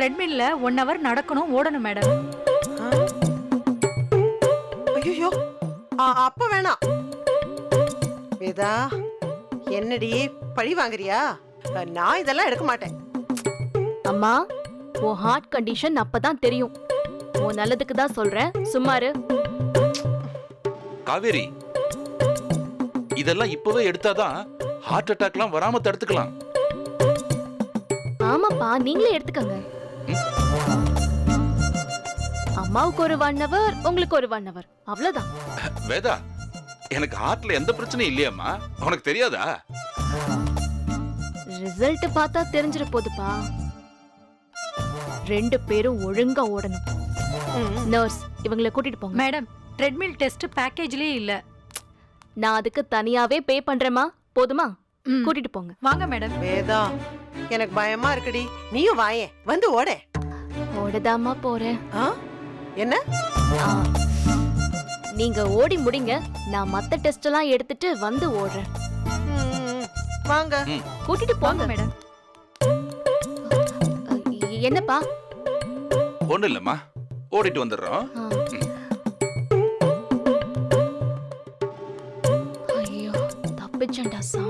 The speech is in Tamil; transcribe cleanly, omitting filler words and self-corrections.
ட்ரெட்மில்ல 1 hour நடக்கணும் ஓடணும் மேடம். ஐயோ அப்ப வேணாம். வேதா என்னடி பழி வாங்குறியா? நான் இதெல்லாம் எடுக்க மாட்டேன். அம்மா, உன் ஹார்ட் கண்டிஷன் அப்பதான் தெரியும். உன் நல்லதுக்கு தான் சொல்றேன், சும்மாரு. காவேரி, இதெல்லாம் இப்பவே எடுத்தாதான் ஹார்ட் அட்டாக்லாம் வராம தடுத்துக்கலாம். ஆமாப்பா, நீங்களே எடுத்துக்கங்க. அம்மாவுக்கு ஒரு 1 hour, உங்களுக்கு ஒரு 1 hour, அவ்வளவுதான். வேதா, எனக்கு ஹார்ட்ல எந்த பிரச்சனையும் இல்லையாம்மா, உனக்கு தெரியாதா? ரிசல்ட் பார்த்தா தெரிஞ்சிட போதுப்பா. 2 பேரும் ஒழுங்கா ஓடணும். நர்ஸ், இவங்களை கூட்டிட்டு போங்க. மேடம், ட்ரெட்மில் டெஸ்ட் பேக்கேஜ்லயே இல்ல. நான் அதுக்கு தனியாவே பே பண்றேமா, போதுமா? கூட்டிட்டு போங்க. வாங்க மேடம். வேதா எனக்கு பயமா இருக்குடி, நீயும் வாயே, வந்து ஓட. ஓடதாமா போறேன். என்ன? நீங்க ஓடி முடிங்க, நான் மத்த டெஸ்ட் எல்லாம் எடுத்துட்டு வந்து ஓடுறேன். வாங்க. கூட்டிட்டு போங்க மேடம். என்னப்பா? ஒண்ணு இல்லம்மா, ஓடிட்டு வந்துடுறோம். ஐயோ, தப்பிச்சண்டா சாமி.